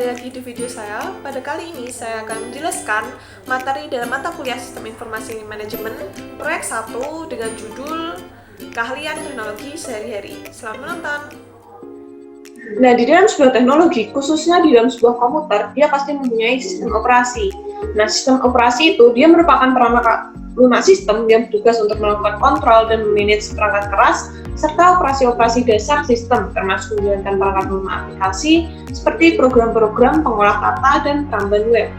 kembali lagi di video saya. Pada kali ini saya akan menjelaskan materi dalam mata kuliah Sistem Informasi Manajemen Proyek 1 dengan judul Keahlian Teknologi Sehari-hari. Selamat menonton! Nah, di dalam sebuah teknologi, khususnya di dalam sebuah komputer, dia pasti mempunyai sistem operasi. Nah, sistem operasi itu dia merupakan perangkat lunak sistem yang bertugas untuk melakukan kontrol dan memanage perangkat keras serta operasi-operasi dasar sistem, termasuk menjalankan perangkat lunak aplikasi seperti program-program pengolah kata dan perambahan web.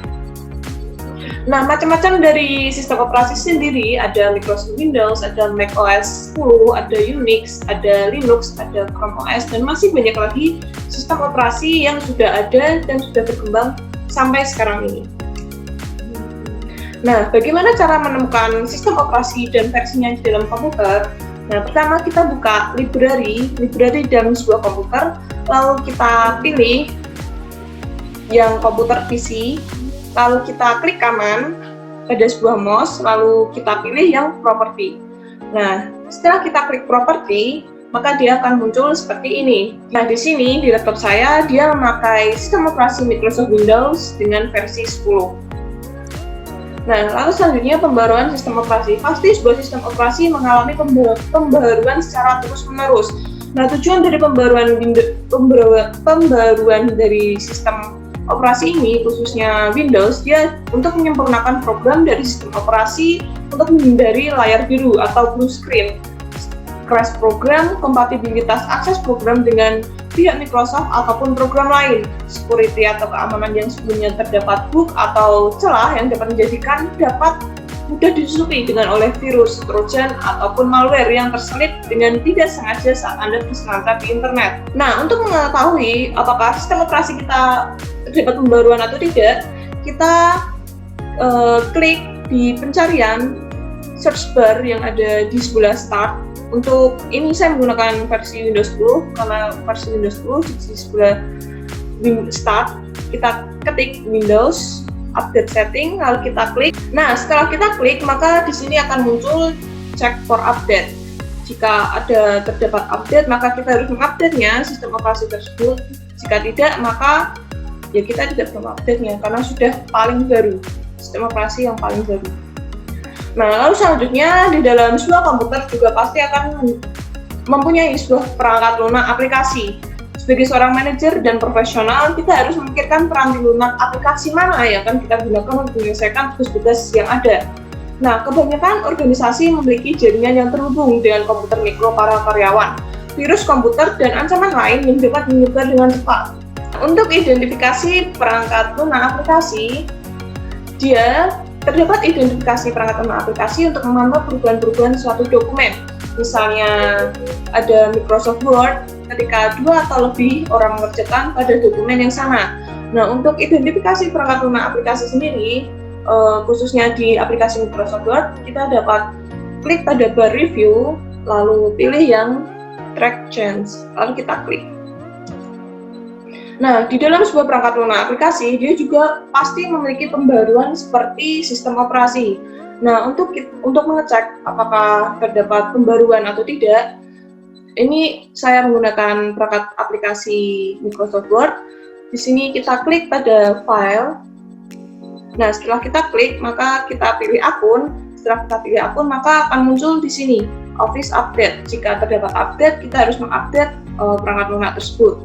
Nah, macam-macam dari sistem operasi sendiri, ada Microsoft Windows, ada Mac OS 10, ada Unix, ada Linux, ada Chrome OS, dan masih banyak lagi sistem operasi yang sudah ada dan sudah berkembang sampai sekarang ini. Nah, bagaimana cara menemukan sistem operasi dan versinya di dalam komputer? Nah, pertama kita buka library dalam sebuah komputer, lalu kita pilih yang komputer PC, lalu kita klik kanan pada sebuah mouse, lalu kita pilih yang property. Nah, setelah kita klik property, maka dia akan muncul seperti ini. Nah, di sini di laptop saya dia memakai sistem operasi Microsoft Windows dengan versi 10. Nah, lalu selanjutnya pembaruan sistem operasi. Pasti sebuah sistem operasi mengalami pembaruan secara terus-menerus. Nah, tujuan dari pembaruan dari sistem operasi ini, khususnya Windows, dia untuk menyempurnakan program dari sistem operasi untuk menghindari layar biru atau blue screen, crash program, kompatibilitas akses program dengan pihak Microsoft ataupun program lain, security atau keamanan yang sebelumnya terdapat bug atau celah yang dapat menjadikan dapat mudah ditutupi dengan oleh virus, trojan, ataupun malware yang terselip dengan tidak sengaja saat Anda berselancar di internet. Nah, untuk mengetahui apakah sistem operasi kita terdapat pembaruan atau tidak, kita klik di pencarian search bar yang ada di sebelah start. Untuk ini saya menggunakan versi Windows 10, karena versi Windows 10 di sebelah start, kita ketik Windows, update setting, lalu kita klik. Nah, setelah kita klik, maka di sini akan muncul check for update. Jika ada terdapat update, maka kita harus mengupdate-nya sistem operasi tersebut. Jika tidak, maka ya kita tidak perlu update-nya karena sudah paling baru, sistem operasi yang paling baru. Nah, lalu selanjutnya di dalam sebuah komputer juga pasti akan mempunyai sebuah perangkat lunak aplikasi. Sebagai seorang manajer dan profesional, kita harus memikirkan perangkat lunak aplikasi mana yang akan kita gunakan untuk menyelesaikan tugas-tugas yang ada. Nah, kebanyakan organisasi memiliki jaringan yang terhubung dengan komputer mikro para karyawan, virus komputer, dan ancaman lain yang dapat menyebar dengan cepat. Untuk identifikasi perangkat lunak aplikasi, terdapat identifikasi perangkat lunak aplikasi untuk memantau perubahan-perubahan suatu dokumen. Misalnya ada Microsoft Word ketika 2 atau lebih orang mengerjakan pada dokumen yang sama. Nah, untuk identifikasi perangkat lunak aplikasi sendiri, khususnya di aplikasi Microsoft Word, kita dapat klik pada bar review, lalu pilih yang track change, lalu kita klik. Nah, di dalam sebuah perangkat lunak aplikasi, dia juga pasti memiliki pembaruan seperti sistem operasi. Nah, untuk mengecek apakah terdapat pembaruan atau tidak, ini saya menggunakan perangkat aplikasi Microsoft Word. Di sini kita klik pada file. Nah, setelah kita klik, maka kita pilih akun. Setelah kita pilih akun, maka akan muncul di sini Office Update. Jika terdapat update, kita harus mengupdate perangkat lunak tersebut.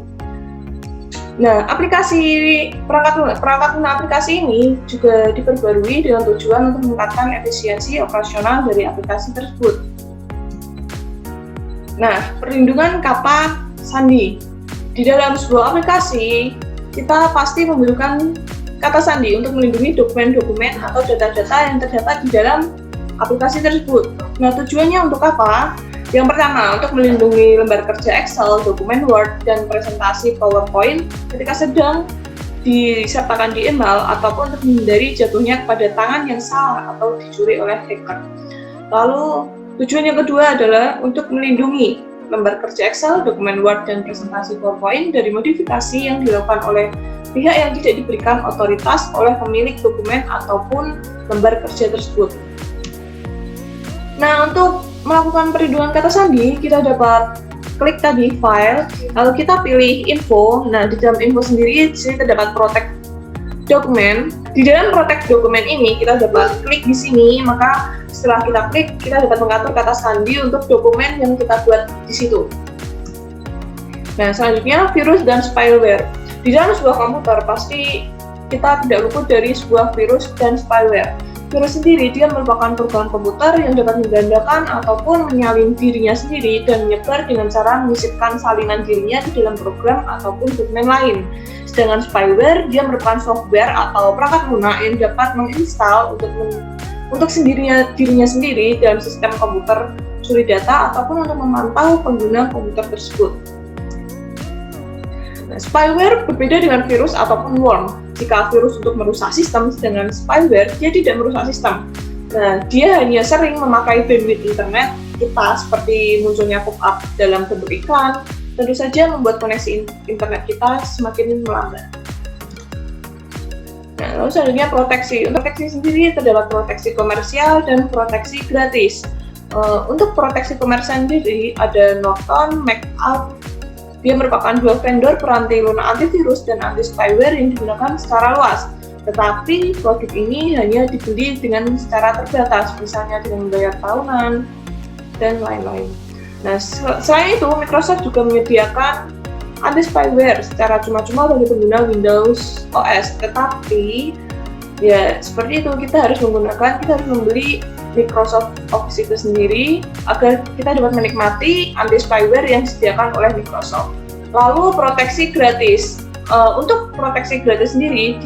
Nah, perangkat lunak aplikasi ini juga diperbarui dengan tujuan untuk meningkatkan efisiensi operasional dari aplikasi tersebut. Nah, perlindungan kata sandi. Di dalam sebuah aplikasi, kita pasti membutuhkan kata sandi untuk melindungi dokumen-dokumen atau data-data yang terdapat di dalam aplikasi tersebut. Nah, tujuannya untuk apa? Yang pertama, untuk melindungi lembar kerja Excel, dokumen Word, dan presentasi PowerPoint ketika sedang disertakan di email ataupun untuk menghindari jatuhnya kepada tangan yang salah atau dicuri oleh hacker. Lalu, tujuan yang kedua adalah untuk melindungi lembar kerja Excel, dokumen Word, dan presentasi PowerPoint dari modifikasi yang dilakukan oleh pihak yang tidak diberikan otoritas oleh pemilik dokumen ataupun lembar kerja tersebut. Nah, untuk melakukan perlindungan kata sandi, kita dapat klik tadi file, lalu kita pilih info. Nah, di dalam info sendiri di sini terdapat protect dokumen. Di dalam protect dokumen ini kita dapat klik di sini, maka setelah kita klik kita dapat mengatur kata sandi untuk dokumen yang kita buat di situ. Nah, selanjutnya virus dan spyware. Di dalam sebuah komputer pasti kita tidak luput dari sebuah virus dan spyware. Virus sendiri dia merupakan program komputer yang dapat menggandakan ataupun menyalin dirinya sendiri dan menyebar dengan cara menyisipkan salinan dirinya di dalam program ataupun dokumen lain. Sedangkan spyware dia merupakan software atau perangkat lunak yang dapat menginstal untuk dirinya sendiri dalam sistem komputer suri data ataupun untuk memantau pengguna komputer tersebut. Nah, spyware berbeda dengan virus ataupun worm. Jika virus untuk merusak sistem, sedangkan spyware dia tidak merusak sistem. Nah, dia hanya sering memakai bandwidth internet kita seperti munculnya pop-up dalam bentuk iklan, tentu saja membuat koneksi internet kita semakin melambat. Nah, lalu selanjutnya proteksi. Untuk proteksi sendiri terdapat proteksi komersial dan proteksi gratis. Untuk proteksi komersial sendiri ada Norton, MacArt. Dia merupakan dua vendor peranti lunak antivirus dan anti spyware yang digunakan secara luas. Tetapi produk ini hanya dibeli dengan secara terbatas, misalnya dengan membayar tahunan dan lain-lain. Nah, selain itu Microsoft juga menyediakan anti spyware secara cuma-cuma bagi pengguna Windows OS. Tetapi ya seperti itu, kita harus membeli Microsoft Office itu sendiri agar kita dapat menikmati anti spyware yang disediakan oleh Microsoft. Lalu proteksi gratis. Untuk proteksi gratis sendiri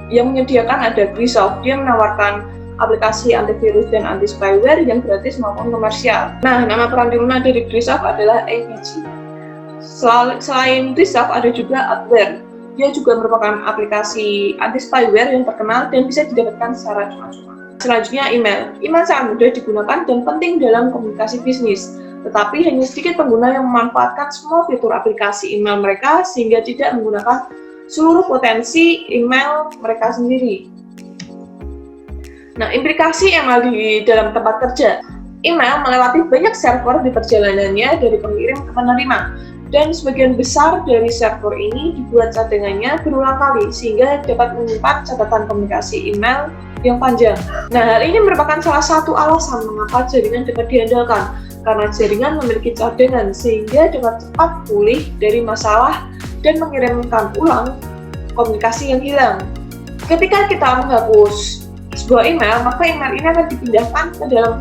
yang menyediakan ada Grisoft. Dia menawarkan aplikasi antivirus dan anti spyware yang gratis maupun komersial. Nah, nama peranti lunak dari Grisoft adalah AVG. Selain Grisoft ada juga Adware. Dia juga merupakan aplikasi anti spyware yang terkenal dan bisa didapatkan secara cuma-cuma. Selanjutnya email. Email sangat mudah digunakan dan penting dalam komunikasi bisnis. Tetapi hanya sedikit pengguna yang memanfaatkan semua fitur aplikasi email mereka sehingga tidak menggunakan seluruh potensi email mereka sendiri. Nah, implikasi email di dalam tempat kerja. Email melewati banyak server di perjalanannya dari pengirim ke penerima. Dan sebagian besar dari server ini dibuat cadangannya berulang kali sehingga dapat menyimpan catatan komunikasi email yang panjang. Nah, hal ini merupakan salah satu alasan mengapa jaringan dapat diandalkan, karena jaringan memiliki cadangan sehingga dapat cepat pulih dari masalah dan mengirimkan ulang komunikasi yang hilang. Ketika kita menghapus sebuah email, maka email ini akan dipindahkan ke dalam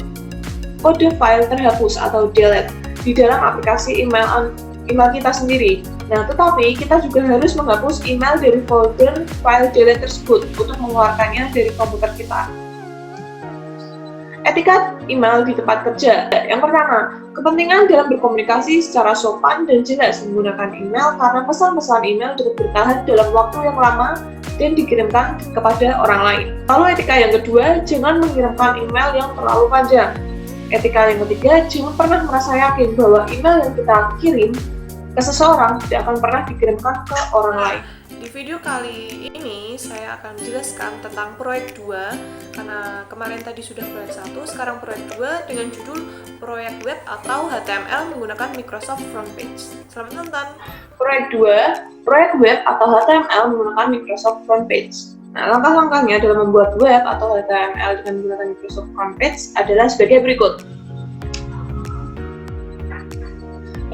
kode file terhapus atau delete di dalam aplikasi email kita sendiri. Nah, tetapi kita juga harus menghapus email dari folder file delete tersebut untuk mengeluarkannya dari komputer kita. Etika email di tempat kerja. Yang pertama, kepentingan dalam berkomunikasi secara sopan dan jelas menggunakan email karena pesan-pesan email dapat bertahan dalam waktu yang lama dan dikirimkan kepada orang lain. Lalu etika yang kedua, jangan mengirimkan email yang terlalu panjang. Etika yang ketiga, jangan pernah merasa yakin bahwa email yang kita kirim ke seseorang tidak akan pernah dikirimkan ke orang lain. Di video kali ini saya akan menjelaskan tentang proyek 2 karena kemarin tadi sudah proyek 1, sekarang proyek 2 dengan judul proyek web atau HTML menggunakan Microsoft Frontpage. Selamat nonton. Proyek 2, proyek web atau HTML menggunakan Microsoft Frontpage. Nah, langkah-langkahnya dalam membuat web atau HTML dengan menggunakan Microsoft Frontpage adalah sebagai berikut.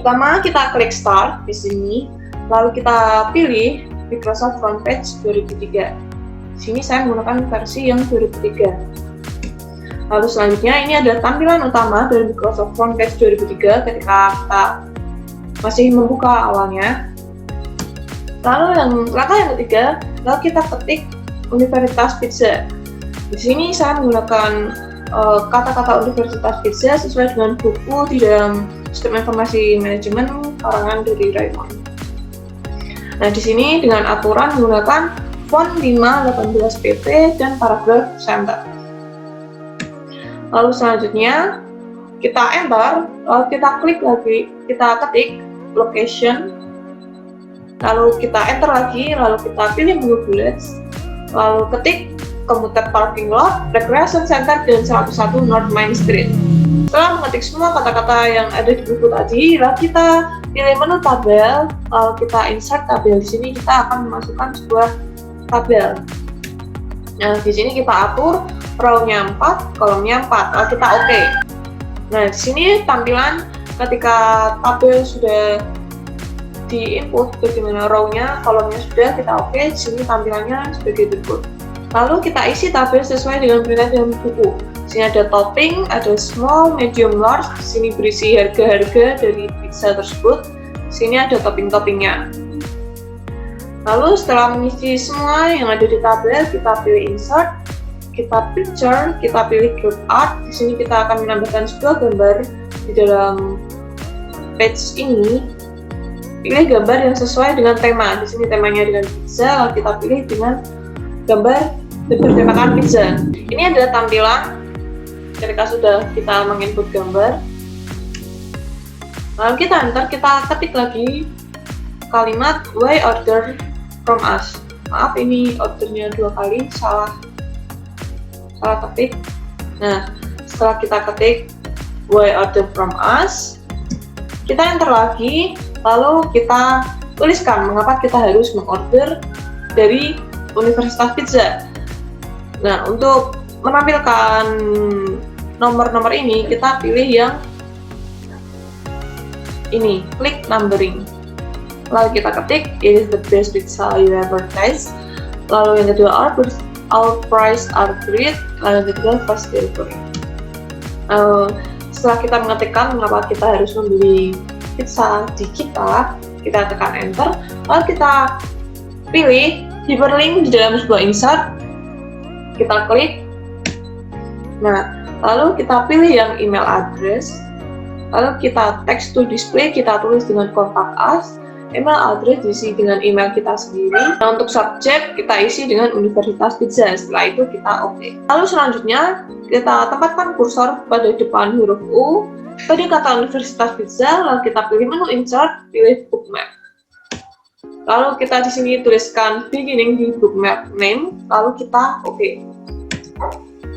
Pertama, kita klik Start di sini, lalu kita pilih Microsoft Frontpage 2003. Di sini saya menggunakan versi yang 2003. Lalu selanjutnya ini adalah tampilan utama dari Microsoft Frontpage 2003 ketika kita masih membuka awalnya. Lalu langkah yang ketiga, lalu kita ketik Universitas Pizza. Di sini saya menggunakan kata-kata Universitas Pizza sesuai dengan buku di dalam Sistem Informasi Manajemen karangan dari Raymond. Nah, di sini dengan aturan menggunakan font 518 pp dan paragraf center. Lalu selanjutnya kita enter, lalu kita klik lagi, kita ketik location, lalu kita enter lagi, lalu kita pilih menu bullets, lalu ketik Commuter Parking Lot, Recreation Center, dan 101 North Main Street. Setelah mengetik semua kata-kata yang ada di buku tadi, lalu kita pilih menu tabel, lalu kita insert tabel. Di sini kita akan memasukkan sebuah tabel. Nah, di sini kita atur row-nya 4, kolomnya 4. Lalu kita OK. Nah, di sini tampilan ketika tabel sudah di input, bagaimana row-nya, kolomnya sudah kita OK. Di sini tampilannya sebagai berikut. Lalu kita isi tabel sesuai dengan perintah dalam buku. Di sini ada topping, ada small, medium, large. Di sini berisi harga-harga dari pizza tersebut. Di sini ada topping-toppingnya. Lalu setelah mengisi semua yang ada di tabel, kita pilih insert, kita picture, kita pilih group art. Di sini kita akan menambahkan sebuah gambar di dalam page ini. Pilih gambar yang sesuai dengan tema. Di sini temanya dengan pizza, lalu kita pilih dengan gambar bertemakan pizza. Ini adalah tampilan ketika sudah kita menginput gambar. Lalu kita enter, kita ketik lagi kalimat why order from us. Maaf, ini ordernya 2 kali, salah ketik. Nah, setelah kita ketik why order from us, kita enter lagi, lalu kita tuliskan mengapa kita harus mengorder dari Universitas Pizza. Nah, untuk menampilkan nomor-nomor ini, kita pilih yang ini, klik numbering. Lalu kita ketik, it is the best pizza you ever taste. Lalu yang kedua, our price are great. Lalu yang ketiga, fast delivery. Setelah kita mengetikkan mengapa kita harus membeli pizza di kita tekan enter. Lalu kita pilih hyperlink di dalam sebuah insert. Kita klik. Nah, lalu kita pilih yang email address. Lalu kita text to display, kita tulis dengan contact us. Email address diisi dengan email kita sendiri. Nah, untuk subject kita isi dengan Universitas Pizza. Setelah itu kita OK. Lalu selanjutnya kita tempatkan kursor pada depan huruf U pada kata Universitas Pizza. Lalu kita pilih menu insert, pilih bookmark. Lalu kita di sini tuliskan beginning di bookmark name. Lalu kita OK.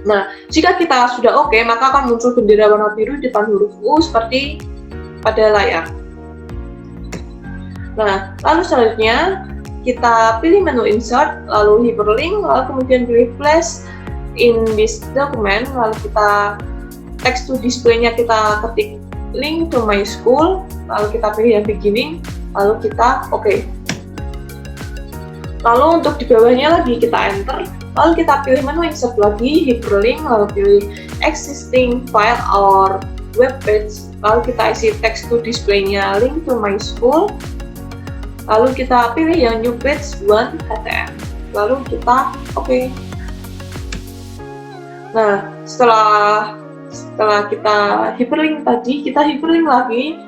Nah, jika kita sudah OK, maka akan muncul bendera warna biru di depan huruf U seperti pada layar. Nah, lalu selanjutnya kita pilih menu insert, lalu hyperlink, lalu kemudian pilih place in this document, lalu kita text to display-nya kita ketik link to my school, lalu kita pilih yang beginning, lalu kita OK. Lalu untuk di bawahnya lagi kita enter, lalu kita pilih menu insert lagi, hyperlink, lalu pilih existing file or web page, lalu kita isi text to display-nya link to my school. Lalu kita pilih yang new page 1 HTML. Lalu kita OK. Nah, setelah kita hyperlink tadi, kita hyperlink lagi,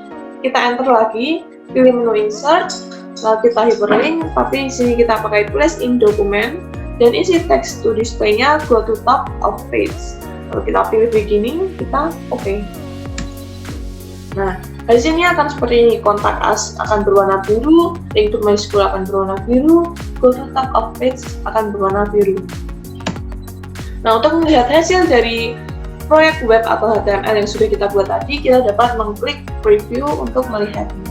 kita enter lagi, pilih menu insert, lalu kita hyperlink, tapi di sini kita pakai place in document dan isi text to display-nya go to top of page. Lalu kita pilih beginning, kita OK. Nah, di sini akan seperti ini, contact us akan berwarna biru, link to my school akan berwarna biru, go to top of page akan berwarna biru. Nah, untuk melihat hasil dari proyek web atau HTML yang sudah kita buat tadi, kita dapat mengklik preview untuk melihatnya.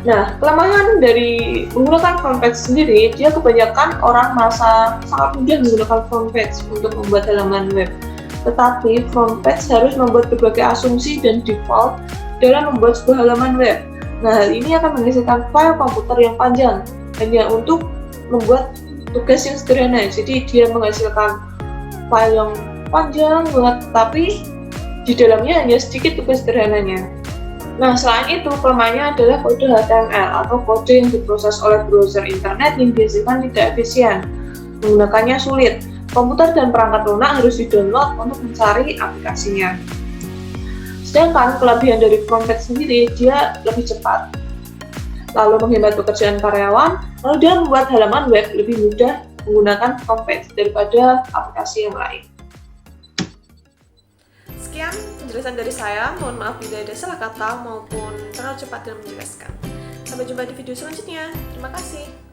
Nah, kelemahan dari menggunakan front page sendiri, dia kebanyakan orang merasa sangat mudah menggunakan front page untuk membuat halaman web. Tetapi front page harus membuat berbagai asumsi dan default dalam membuat sebuah halaman web. Nah, hal ini akan menghasilkan file komputer yang panjang hanya untuk membuat tugas yang sederhana. Jadi dia menghasilkan file yang panjang banget, tapi di dalamnya hanya sedikit tugas sederhananya. Nah, selain itu kelemahannya adalah kode HTML atau kode yang diproses oleh browser internet yang biasanya tidak efisien. Menggunakannya sulit. Komputer dan perangkat lunak harus di-download untuk mencari aplikasinya. Sedangkan kelebihan dari front page sendiri, dia lebih cepat, lalu menghemat pekerjaan karyawan, lalu dia membuat halaman web lebih mudah menggunakan front page daripada aplikasi yang lain. Sekian penjelasan dari saya, mohon maaf bila ada salah kata maupun terlalu cepat dalam menjelaskan. Sampai jumpa di video selanjutnya, terima kasih.